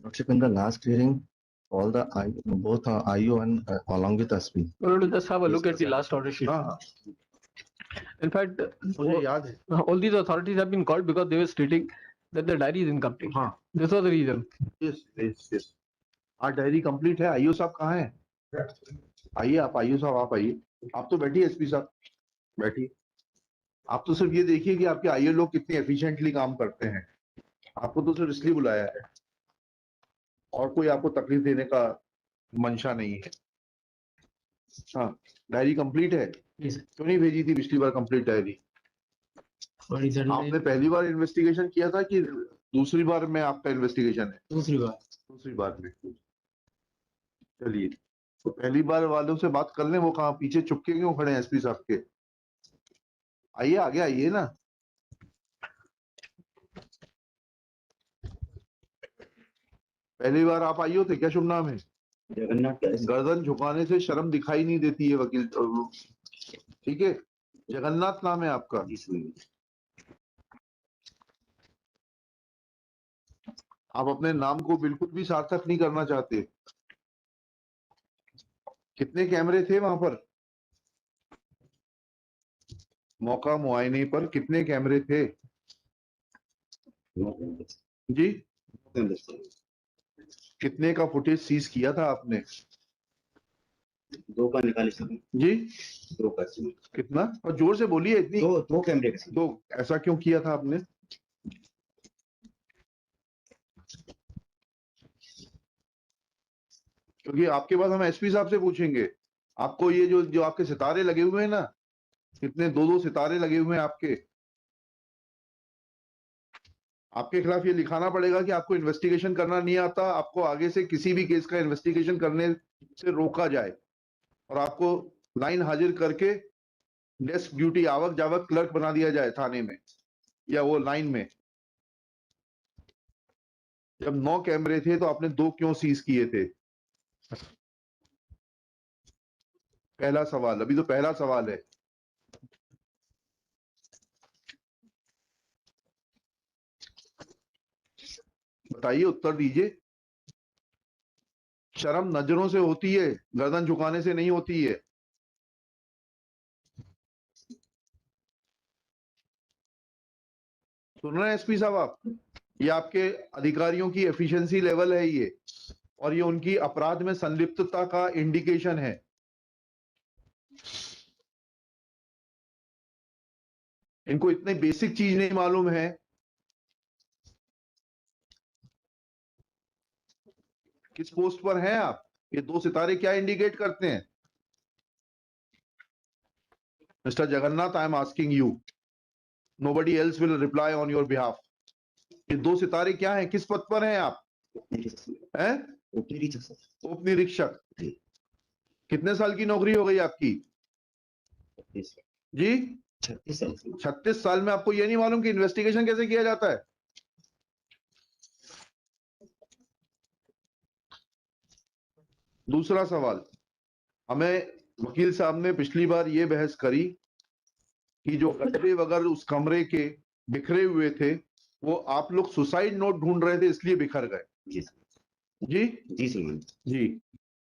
Lordship, in the last hearing, all the both IO and along with SP. No, just have a look at the last order sheet. In fact, मुझे याद है all these authorities have been called because they were stating that the diary is incomplete. हाँ This was the reason. Yes हाँ diary complete है। IO साहब कहाँ है? आइए आप, आईओ साहब आप आइए। आप तो बैठिए एसपी साहब, बैठिए। आप तो सिर्फ ये देखिए कि आपके आईओ लोग कितने एफिशिएंटली काम करते हैं। आपको तो सिर्फ इसलिए बुलाया है और कोई आपको तकलीफ देने का मंशा नहीं है। हाँ डायरी कंप्लीट है। क्यों नहीं भेजी थी पिछली बार कंप्लीट डायरी? आपने पहली बार इन्वेस्टिगेशन किया था कि दूसरी बार में आपका इन्वेस्टिगेशन है? दूसरी बार में। चलिए तो पहली बार वालों से बात कर लें। वो कहाँ पीछे चुपके क्यों खड़े हैं एसपी साहब के? आइए आगे आइए ना। पहली बार आप आइए थे क्या? शुभ नाम है? जगन्नाथ। गर्दन झुकाने से शर्म दिखाई नहीं देती है वकील। ठीक है, जगन्नाथ नाम है आपका। आप अपने नाम को बिल्कुल भी सार्थक नहीं करना चाहते। कितने कैमरे थे वहां पर? मौका मुआयने पर कितने कैमरे थे जी? कितने का फुटेज सीज किया था आपने? 2 का निकाले सब जी? 2 का। कितना? और जोर से बोलिए। इतनी 2 कैमरे का। 2। ऐसा क्यों किया था आपने? क्योंकि आपके पास हम एसपी साहब से पूछेंगे। आपको ये जो आपके सितारे लगे हुए हैं ना, कितने 2-2 सितारे लगे हुए हैं आपके खिलाफ ये लिखाना पड़ेगा कि आपको इन्वेस्टिगेशन करना नहीं आता, आपको आगे से किसी भी केस का इन्वेस्टिगेशन करने से रोका जाए और आपको लाइन हाजिर करके डेस्क ड्यूटी आवक जावक क्लर्क बना दिया जाए थाने में या वो लाइन में। जब 9 कैमरे थे तो आपने 2 क्यों सीज किए थे? पहला सवाल, अभी तो पहला सवाल है। बताइए, उत्तर दीजिए। शर्म नजरों से होती है, गर्दन झुकाने से नहीं होती है। सुन रहे हैं एसपी साहब आप? ये आपके अधिकारियों की एफिशिएंसी लेवल है ये, और ये उनकी अपराध में संलिप्तता का इंडिकेशन है। इनको इतनी बेसिक चीज नहीं मालूम है किस पोस्ट पर हैं आप। ये 2 सितारे क्या इंडिकेट करते हैं? Mister Jagannath, I am asking you, nobody else will reply on your behalf. ये 2 सितारे क्या हैं? किस पद पर हैं आप? हैं? उप निरीक्षक। कितने साल की नौकरी हो गई आपकी जी? 36 साल में आपको ये नहीं मालूम कि इन्वेस्टिगेशन कैसे किया जाता है? दूसरा सवाल, हमें वकील साहब ने पिछली बार ये बहस करी कि जो गड्ढे वगैरह उस कमरे के बिखरे हुए थे वो आप लोग सुसाइड नोट ढूंढ रहे थे इसलिए बिखर गए। जी जी जी सर जी।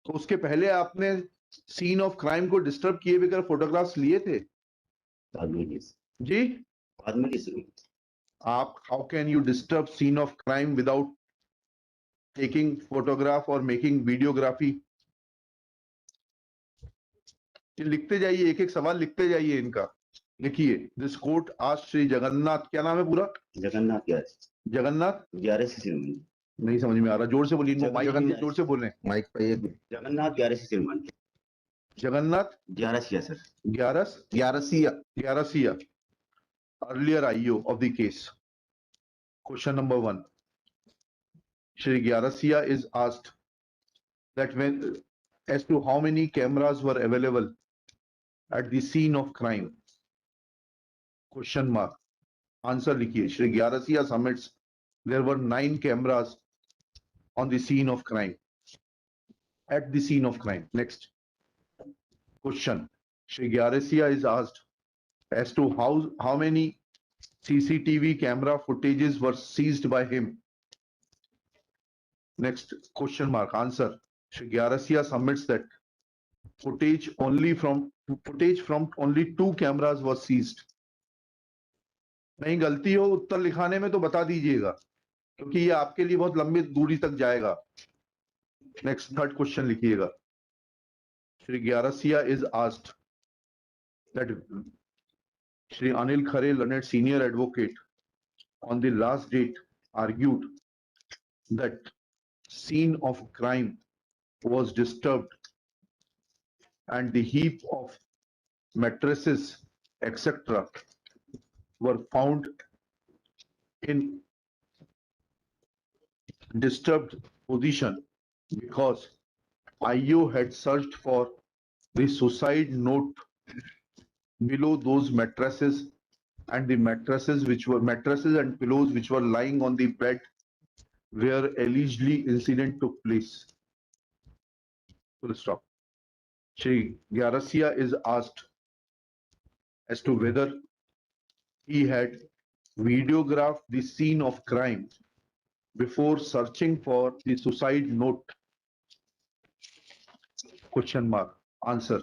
तो उसके पहले आपने सीन ऑफ क्राइम को डिस्टर्ब किए बगैर फोटोग्राफ्स लिए थे जी? बाद में आप, how can you disturb scene of crime without taking photograph और मेकिंग वीडियोग्राफी? लिखते जाइए, एक एक सवाल लिखते जाइए इनका। लिखिए, दिस कोर्ट आज श्री जगन्नाथ, क्या नाम है पूरा? जगन्नाथ जगन्नाथ 11 से सिरमन। नहीं समझ में आ रहा, जोर से बोलिए। जोर से बोलें, माइक पे। जगन्नाथ 11 से सिरमन। जगन्नाथ 11 सिया sir. 11 earlier IO of the case. Question number 1. Shri Gyarasiya is asked that when, as to how many cameras were available at the scene of crime? Question mark. Answer likhiye. Shri Gyarasiya submits there were 9 cameras on the scene of crime. At the scene of crime. Next. Question. Shri Gyarasiya is asked as to how many CCTV camera footages were seized by him Next question mark answer. Shri Gyarasia submits that footage from only 2 cameras was seized. नहीं गलती हो उत्तर लिखाने में तो बता दीजिएगा, क्योंकि ये आपके लिए बहुत लंबी दूरी तक जाएगा. नेक्स्ट थर्ड क्वेश्चन लिखिएगा. Shri Gyarasia is asked that Shri Anil Khare, learned senior advocate, on the last date argued that scene of crime was disturbed and the heap of mattresses, etc., were found in disturbed position because IO had searched for the suicide note below those mattresses, and the mattresses and pillows which were lying on the bed where allegedly incident took place. Full stop. Shri Gyarasia is asked as to whether he had videographed the scene of crime before searching for the suicide note. Question mark. Answer.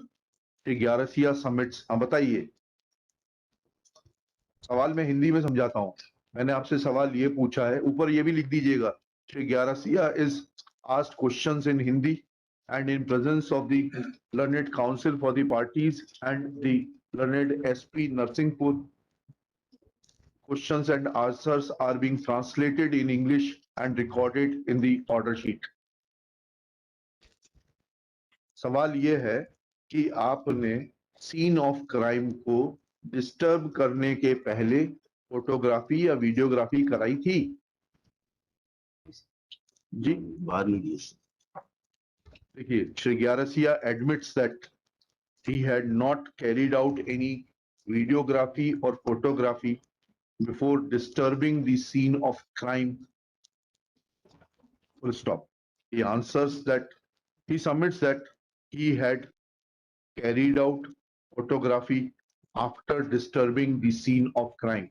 Shri Gyarasia submits. अब बताइए, सवाल मैं हिंदी में समझाता हूं. मैंने आपसे सवाल ये पूछा है, ऊपर ये भी लिख दीजिएगा. Shri Gyarasia is asked questions in Hindi and in presence of the learned counsel for the parties and the learned SP Narsingpur. Questions and answers are being translated in English and recorded in the order sheet. सवाल ये है कि आपने scene of crime को disturb करने के पहले photography या वीडियोग्राफी कराई थी जी. बाद में दिए. देखिए, Shri Gyarasia admits that he had not carried out any videography or photography before disturbing the scene of crime. Full stop. He answers that he submits that he had carried out photography after disturbing the scene of crime.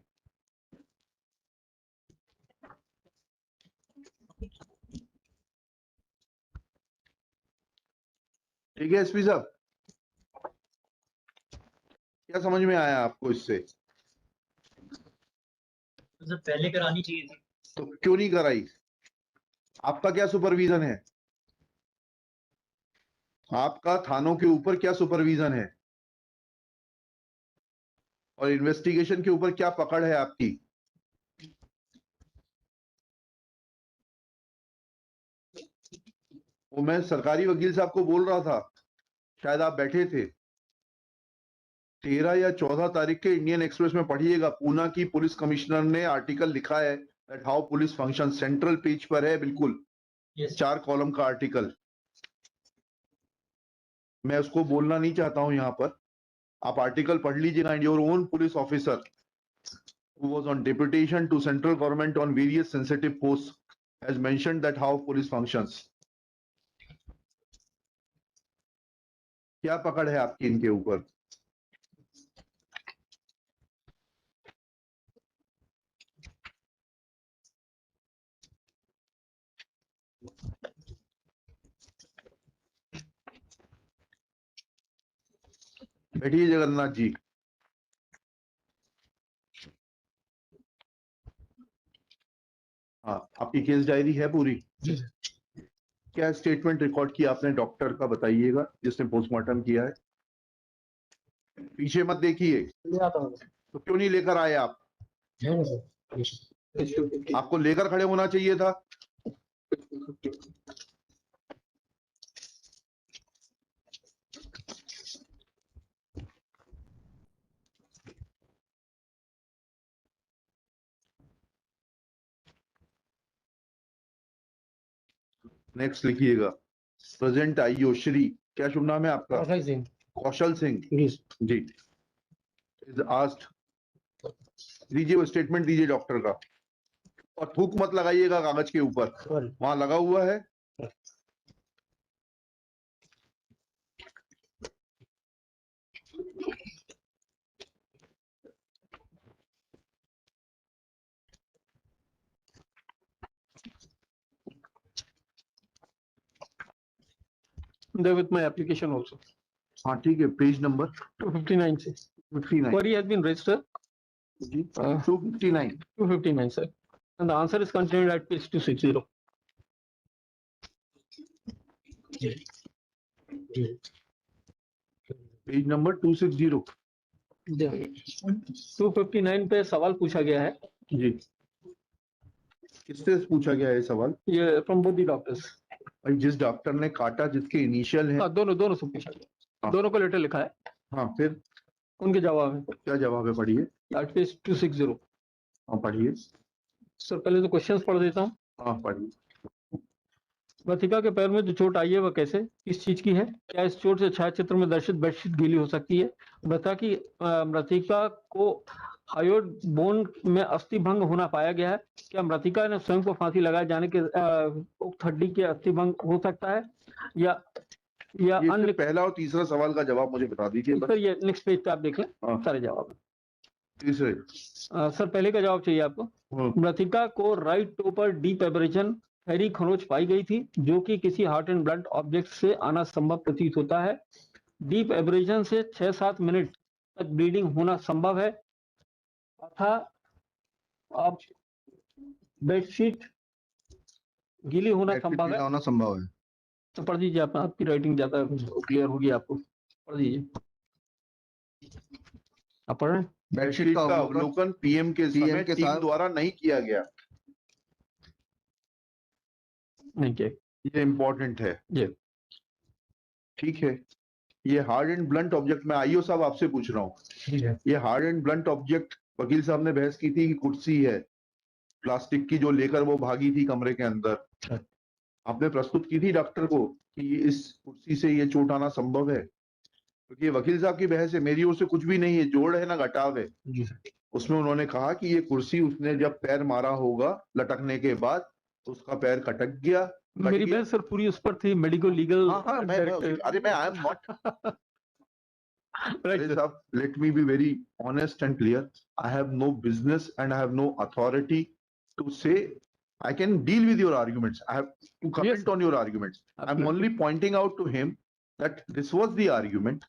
ठीक है SP साहब, क्या समझ में आया आपको इससे? Sir पहले करानी चाहिए थी. तो क्यों नहीं कराई? आपका क्या सुपरविजन है? आपका थानों के ऊपर क्या सुपरविजन है और इन्वेस्टिगेशन के ऊपर क्या पकड़ है आपकी? वो मैं सरकारी वकील साहब को बोल रहा था, शायद आप बैठे थे. 13 या 14 तारीख के इंडियन एक्सप्रेस में पढ़िएगा, पूना की पुलिस कमिश्नर ने आर्टिकल लिखा है that how police function. Central page पर है, बिल्कुल 4 कॉलम का आर्टिकल. मैं उसको बोलना नहीं चाहता हूं यहां पर, आप आर्टिकल पढ़ लीजिएगा. And your own police officer who was on deputation to central government on various sensitive posts has mentioned that how police functions. क्या पकड़ है आपकी इनके ऊपर? बैठिए जगन्नाथ जी. हाँ, आपकी केस डायरी है पूरी? क्या स्टेटमेंट रिकॉर्ड किया आपने डॉक्टर का, बताइएगा, जिसने पोस्टमार्टम किया है. पीछे मत देखिए. तो क्यों नहीं लेकर आए आप? आपको लेकर खड़े होना चाहिए था. नेक्स्ट लिखिएगा. प्रेजेंट आईओ श्री, क्या शुभ नाम है आपका? कौशल सिंह जी. इज आस्क्ड, दीजिए वो स्टेटमेंट दीजिए डॉक्टर का, और थूक मत लगाइएगा कागज के ऊपर, वहां लगा हुआ है. there with my application also. हाँ ठीक है, पेज नंबर 259 से 59 query has been raised, sir. जी 259 259, sir. And the answer is contained at page 260. Page number 260 259 पे सवाल पूछा गया है, जी। किससे पूछा गया है सवाल? ये फ्रॉम बोथ द डॉक्टर्स। भाई जिस डॉक्टर ने काटा, जिसके इनिशियल है, हाँ, दोनों से पूछा गया, हाँ। दोनों को लेटर लिखा है, हाँ फिर उनके जवाब है क्या जवाब है? पढ़िए। at page 260. हाँ पढ़िए। सर पहले तो क्वेश्चंस पढ़ देता हूँ। हाँ पढ़िए। मृतिका के पैर में जो चोट आई है वह कैसे, किस चीज की है? क्या इस चोट से छायाचित्र में दर्शित बेडशीट गीली हो सकती है? मृतिका को हायोड बोन में अस्थि भंग होना पाया गया है। क्या मृतिका ने स्वयं को फांसी लगाए जाने के उक्त हड्डी के अस्थि भंग हो सकता है या ये अन्य? सिर्फ पहला और तीसरा सवाल का जवाब मुझे बता दीजिए बस। सर ये नेक्स्ट पेज पे आप देख लें, हाँ। सारे जवाब। तीसरे सर पहले का जवाब चाहिए आपको। मृतिका को राइट टो पर डीप एब्रेजन फेरी खरोच पाई गई थी, जो कि किसी हार्ट एंड ब्लड ऑब्जेक्ट से आना संभव प्रतीत होता है। डीप एब्रेजन से 6-7 मिनट तक ब्लीडिंग होना संभव है तथा अब बेडशीट गीली होना संभव है। होना संभव है। तो पढ़ दीजिए, आपकी राइटिंग ज्यादा क्लियर होगी, आपको पढ़ दीजिए। आप पढ़ रहे हैं? बेडशीट का अवलोकन पीएम के समय टीम द्वारा नहीं किया गया। नहीं किया। ये इम्पोर्टेंट है जी। ठीक है। ये हार्ड एंड ब्लंट ऑब्जेक्ट, मैं आईओ साहब आपसे पूछ रहा हूँ, ये हार्ड एंड ब्लंट ऑब्जेक्ट वकील साहब ने बहस की थी कि कुर्सी है प्लास्टिक की जो लेकर वो भागी थी कमरे के अंदर। आपने प्रस्तुत की थी डॉक्टर को कि इस कुर्सी से ये चोट आना संभव है, क्योंकि वकील साहब की बहस है, मेरी ओर से कुछ भी नहीं है, जोड़ है ना घटाव है। उसमें उन्होंने कहा कि ये कुर्सी उसने जब पैर मारा होगा लटकने के बाद तो उसका पैर कटक गया। मेरी बहस सर पूरी उस पर थी, मेडिको लीगल। हाँ मैं आई एम नॉट साहब, let me be very honest and clear. I have no business and I have no authority to say I can deal with your arguments. I have to comment on your arguments. I'm only pointing out to him that this was the argument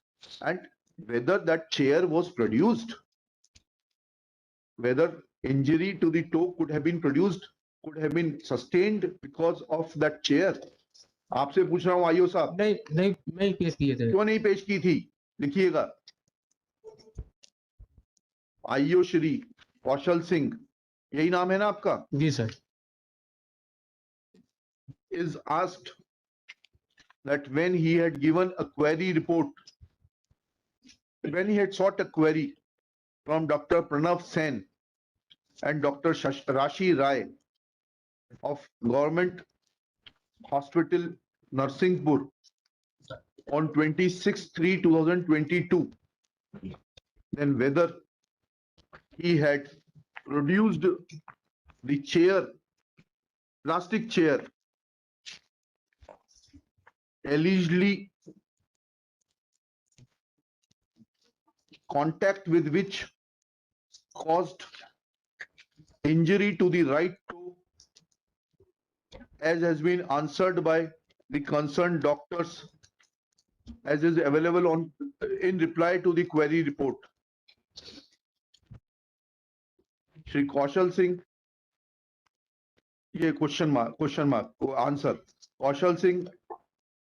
and whether that chair was produced, whether injury to the toe could have been produced, could have been sustained because of that chair. आपसे पूछ रहा हूँ IO साहब। नहीं पेश किए थे। क्यों नहीं पेश की थी? लिखिएगा। आईओ श्री कौशल सिंह, यही नाम है ना आपका? जी sir. is asked that when he had given a query report, when he had sought a query from Dr. Pranav Sen and Dr. Rashi Rai of Government Hospital Narsinghpur on 26/3/2022, then whether he had produced the chair, plastic chair, allegedly contact with which caused injury to the right toe, as has been answered by the concerned doctors, as is available on in reply to the query report. Shri Kaushal Singh, ये question mark answer. Kaushal Singh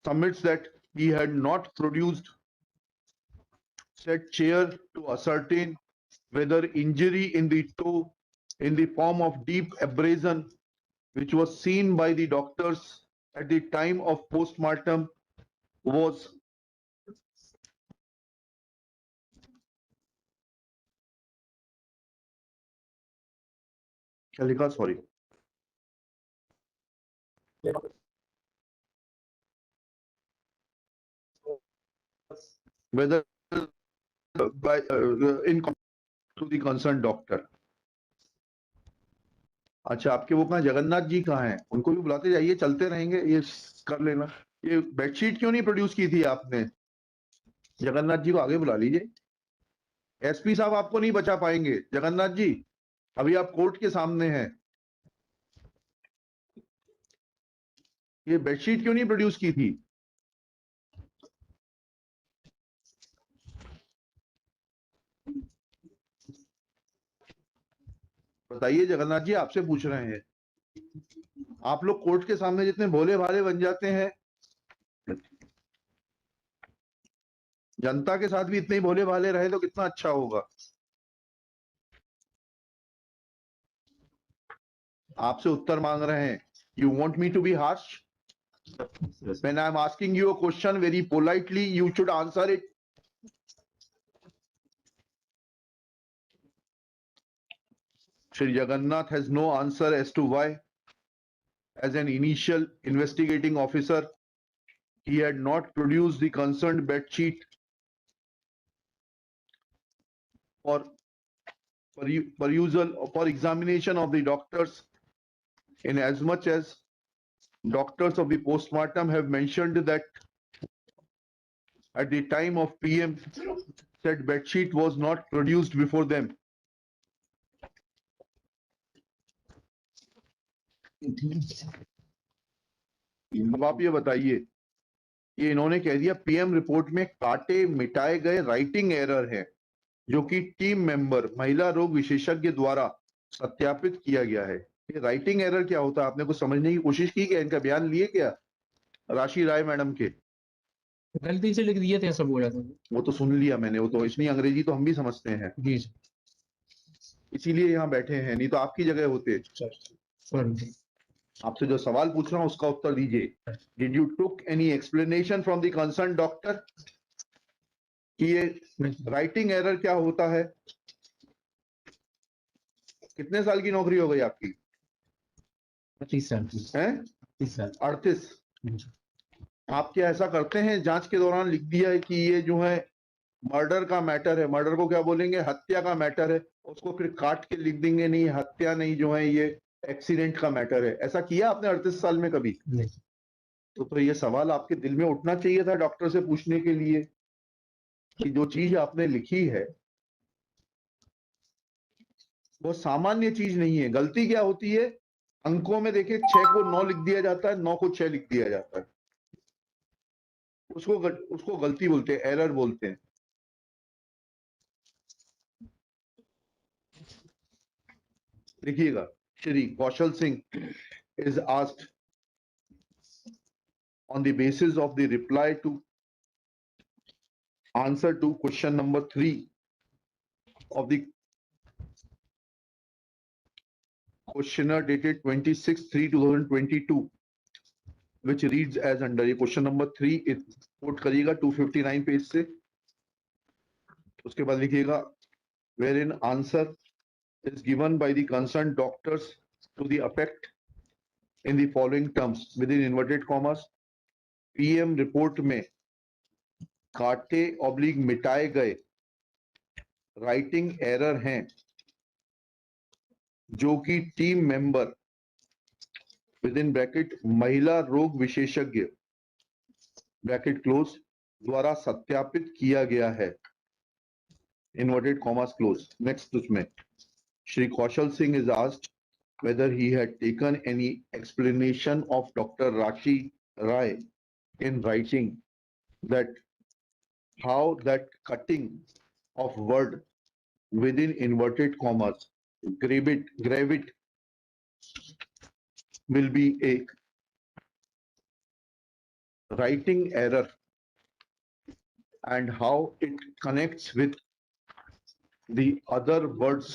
submits that he had not produced said chair to ascertain whether injury in the toe in the form of deep abrasion, which was seen by the doctors at the time of postmortem, was क्या लिखा? Sorry, whether by in to the concerned doctor. अच्छा, आपके वो कहाँ जगन्नाथ जी कहाँ हैं? उनको भी बुलाते जाइए, चलते रहेंगे, ये कर लेना। ये बेडशीट क्यों नहीं प्रोड्यूस की थी आपने? जगन्नाथ जी को आगे बुला लीजिए। एसपी साहब आपको नहीं बचा पाएंगे। जगन्नाथ जी, अभी आप कोर्ट के सामने हैं। ये बेडशीट क्यों नहीं प्रोड्यूस की थी? बताइए जगन्नाथ जी, आपसे पूछ रहे हैं। आप लोग कोर्ट के सामने जितने भोले भाले बन जाते हैं, जनता के साथ भी इतने ही भोले भाले रहे तो कितना अच्छा होगा। आपसे उत्तर मांग रहे हैं। You want me to be harsh? When I'm asking you a question very politely, you should answer it. Shri Jagannath has no answer as to why, as an initial investigating officer, he had not produced the concerned bed sheet for perusal or for examination of the doctors, in as much as doctors of the postmortem have mentioned that at the time of PM, said bed sheet was not produced before them. अब आप ये बताइए, ये इन्होंने कह दिया PM report में काटे मिटाए गए राइटिंग एरर है, जो कि टीम मेंबर महिला रोग विशेषज्ञ द्वारा सत्यापित किया गया है। ये राइटिंग एरर क्या होता है? आपने कुछ समझने की कोशिश की क्या? इनका बयान लिए क्या राशि राय मैडम के? गलती से लिख दिए थे, सब बोला था। वो तो सुन लिया मैंने, वो तो इतनी अंग्रेजी तो हम भी समझते हैं, जी इसीलिए यहाँ बैठे हैं, नहीं तो आपकी जगह होते। सर। आपसे जो सवाल पूछ रहा हूँ उसका उत्तर दीजिए। Did you took any explanation from the concern doctor कि ये राइटिंग एरर क्या होता है? कितने साल की नौकरी हो गई आपकी? 30 साल हैं? 30 साल। 38। आप क्या ऐसा करते हैं जांच के दौरान लिख दिया है कि ये जो है मर्डर का मैटर है, मर्डर को क्या बोलेंगे, हत्या का मैटर है, उसको फिर काट के लिख देंगे नहीं हत्या नहीं, जो है ये एक्सीडेंट का मैटर है? ऐसा किया आपने 38 साल में कभी? नहीं। तो ये सवाल आपके दिल में उठना चाहिए था डॉक्टर से पूछने के लिए कि जो चीज आपने लिखी है वो सामान्य चीज नहीं है। गलती क्या होती है? अंकों में देखिए 6 को 9 लिख दिया जाता है, 9 को 6 लिख दिया जाता है, उसको गलती बोलते हैं, एरर बोलते हैं। देखिएगा, Shri Kaushal Singh is asked on the basis of the reply to answer to question number 3 of the questionnaire dated 26/3/2022, which reads as under। ये क्वेश्चन नंबर 3 कोट करिएगा 259 पेज से। उसके बाद लिखिएगा wherein answer is given by the concerned doctors to the effect in the following terms within inverted commas। PM report में काटे oblique मिटाए गए राइटिंग एरर हैं, जो कि team member with in bracket महिला रोग विशेषज्ञ ब्रैकेट क्लोज द्वारा सत्यापित किया गया है, इन्वर्टेड कॉमास क्लोज। नेक्स्ट उसमें Shri Kaushal Singh is asked whether he had taken any explanation of Dr. Rashi Rai in writing that how that cutting of word within inverted commas gravit will be a writing error and how it connects with the other words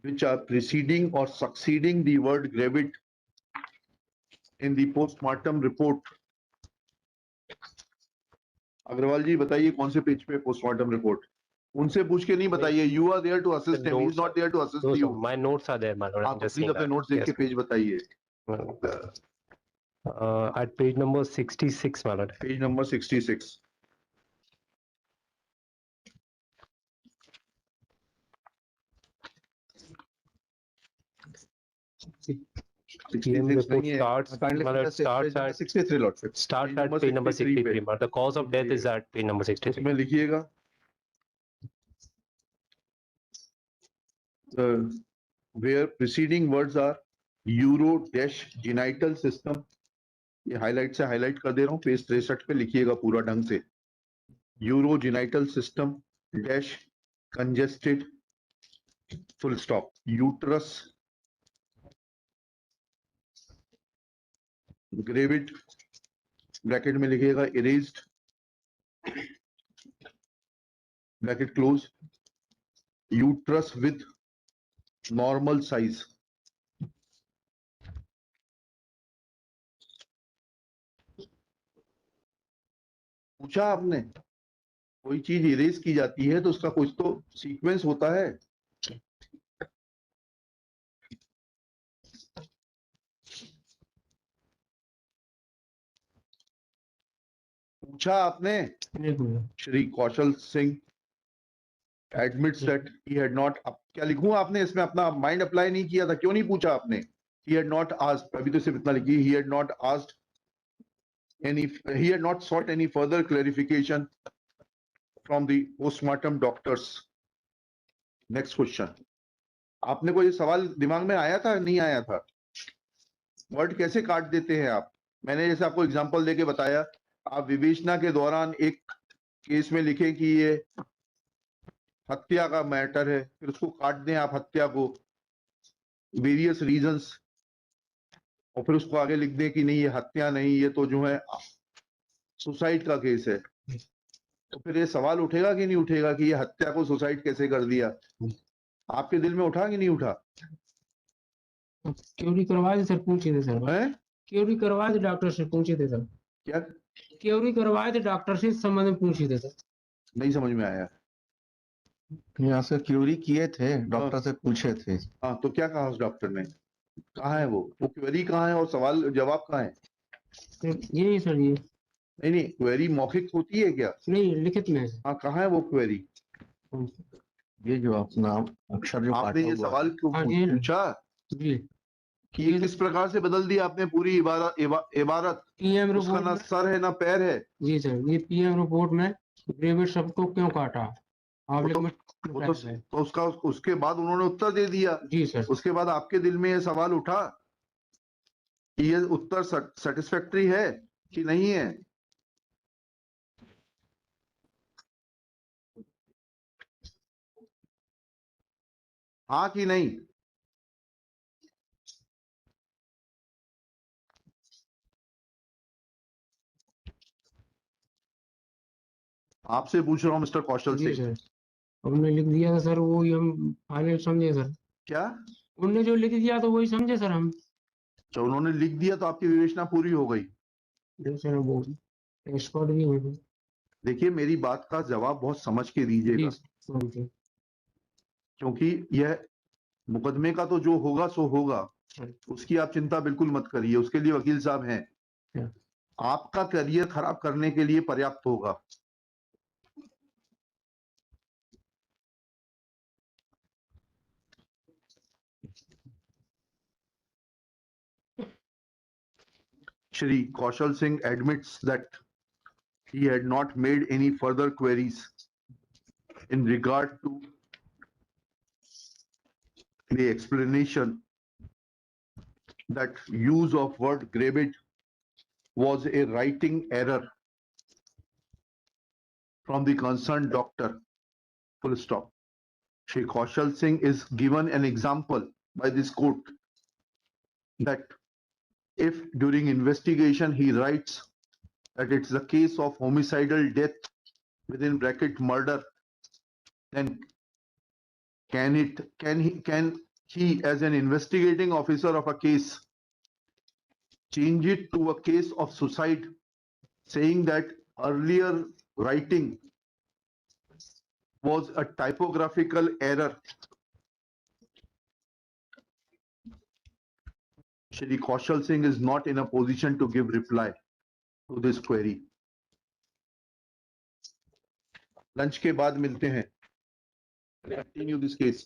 which are preceding or succeeding the word gravit in the postmortem report। Agarwal ji बताइए कौन से page पे postmortem report? उनसे पूछ के नहीं बताइए, you are there to assist him, he is not there to assist you. My notes are there, my lord. आप प्लीज अपने नोट्स देख के पेज बताइए। At page number 66, my lord. Page number 66। PM report starts at page number 63. But the cause of death is at page number 63. उसमें लिखिएगा where preceding words are uro-genital system। ये highlight से highlight कर दे रहा हूँ, page 63 पे लिखिएगा पूरा ढंग से। Urogenital system dash congested full stop. Uterus gravid bracket में लिखिएगा erased bracket close. Uterus with normal size. पूछा आपने, कोई चीज इरेज की जाती है तो उसका कुछ तो सीक्वेंस होता है. पूछा आपने. नहीं पूछा. Shri Kaushal Singh admits that he had not. अब क्या लिखूं आपने इसमें, अपना माइंड अप्लाई नहीं किया था, क्यों नहीं पूछा आपने? He had not asked, अभी तो सिर्फ इतना लिखिए, he had not asked any, he had not sought any further clarification from the postmortem doctors. Next question. आपने कोई सवाल दिमाग में आया था, नहीं आया था? वर्ड कैसे काट देते हैं आप? मैंने जैसे आपको एग्जांपल देके बताया, आप विवेचना के दौरान एक केस में लिखे कि ये हत्या का मैटर है, फिर उसको काट दें आप, हत्या को, वेरियस रीजंस, और फिर उसको आगे लिख दें कि नहीं ये हत्या नहीं, ये तो जो है सुसाइड का केस है. तो फिर ये सवाल उठेगा कि नहीं उठेगा कि ये हत्या को सुसाइड कैसे कर दिया? आपके दिल में उठा कि नहीं उठा? क्योरी करवा दे सर, पूछे थे सर. है क्योरी करवा दे डॉक्टर से, पूछे थे सर. क्या? क्योरी करवाए थे डॉक्टर से, इस संबंध में पूछे थे सर. नहीं समझ में आया. यहाँ से क्यूरी किए थे, डॉक्टर से पूछे थे. हाँ, तो क्या कहा उस डॉक्टर ने? कहाँ है वो क्वेरी कहाँ है और सवाल जवाब कहाँ है? यही सर, ये नहीं, क्वेरी मौखिक होती है क्या? नहीं, लिखित में है. हाँ, कहाँ है वो क्वेरी? ये जो अपना अक्षर जो आपने काटा ये हुआ सवाल क्यों हाँ, ये ना. पूछा जी. कि ये किस प्रकार से बदल दिया आपने पूरी इबारत? पीएम उसका रिपोर्ट ना में, सर है ना पैर है. जी सर, ये पीएम रिपोर्ट में ग्रेविड शब्द को क्यों काटा, ऑब्लिक में वो तो उसका उसके बाद उन्होंने उत्तर दे दिया. जी सर. उसके बाद आपके दिल में ये सवाल उठा कि ये उत्तर सेटिस्फैक्टरी है कि नहीं है? हाँ कि नहीं? आपसे पूछ रहा हूँ मिस्टर कौशल जी सिंह. सर, उन्होंने लिख दिया था सर, वो ही हम फाइनल समझे सर. क्या? उन्होंने जो लिख दिया तो वही समझे सर हम. जो उन्होंने लिख दिया तो आपकी विवेचना पूरी हो गई. जी सर, वो एक्सपर्ट भी हुए. देखिए, मेरी बात का जवाब बहुत समझ के दीजिएगा, जी सर. क्योंकि यह मुकदमे का तो जो होगा सो होगा, सर. उसकी आप चिंता बिल्कुल मत करिए, उसके लिए वकील साहब हैं. क्या? आपका करियर खराब करने के लिए पर्याप्त होगा. Shri Kaushal Singh admits that he had not made any further queries in regard to the explanation that use of word gravid was a writing error from the concerned doctor. Full stop. Shri Kaushal Singh is given an example by this court that if during investigation he writes that it's the case of homicidal death within bracket murder, then can he as an investigating officer of a case change it to a case of suicide, saying that earlier writing was a typographical error? Shri Kaushal Singh is not in a position to give reply to this query. Lunch के बाद मिलते हैं. Continue this case.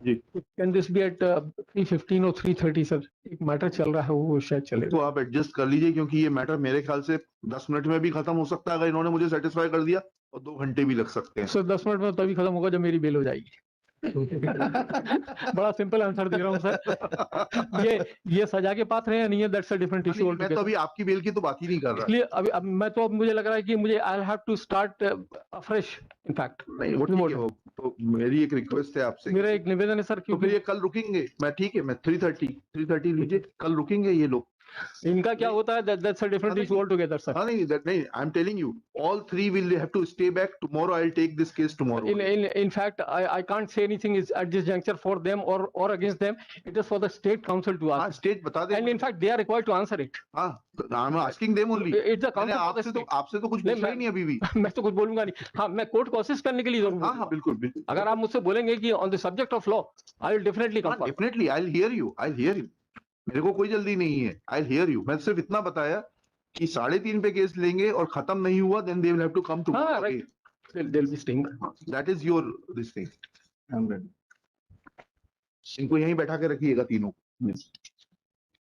जी. Can this be at 3:15 or 3:30 sir? एक matter चल रहा है, वो शायद चलेगा. तो आप एडजस्ट कर लीजिए, क्योंकि ये मैटर मेरे ख्याल से 10 मिनट में भी खत्म हो सकता है अगर इन्होंने मुझे सेटिस्फाई कर दिया, और 2 घंटे भी लग सकते हैं. सर 10 मिनट में तभी खत्म होगा जब मेरी बेल हो जाएगी. बड़ा सिंपल आंसर दे रहा हूँ सर. ये सजा के पात्र है या नहीं है, दैट्स अ डिफरेंट इशू. मैं तो अभी आपकी बेल की तो बात ही नहीं कर रहा. इसलिए अभी अब मुझे लग रहा है कि मुझे I have to start afresh. In fact नहीं, वो ठीक है, वो तो मेरी एक रिक्वेस्ट है आपसे, मेरा एक निवेदन है सर, तो फिर क्योंकि ये कल रुकेंगे। मैं ठीक है, मैं 3:30 लीजिए, कल रुकेंगे ये लोग। इनका क्या होता है, that's a different issue altogether, sir. हाँ नहीं, नहीं, I'm telling you, all three will have to stay back tomorrow. I'll take this case tomorrow. In fact, I can't say anything is at this juncture for them or against them. It is for the state council to हाँ, ask, state बता दे। and in fact they are required to answer it. हाँ, I'm asking them only. It's the मैंने council for the आपसे तो state. आपसे तो कुछ नहीं, पूछा ही नहीं अभी भी। मैं तो कुछ बोलूंगा नहीं। हाँ, मैं कोर्ट को असिस्ट करने के लिए जरूर हाँ हाँ, बोलूंगा। बिल्कुल बिल्कुल। अगर आप मुझसे बोलेंगे कि on the subject of law, I will definitely come forward. Definitely I will hear you. मेरे को कोई जल्दी नहीं है, आई विल हियर यू। मैं सिर्फ इतना बताया कि 3.5 पे केस लेंगे और खत्म नहीं हुआ, then they will have to come to. हाँ, right, they'll be staying. That is your this thing. I'm ready. इनको यहीं बैठा के रखिएगा तीनों।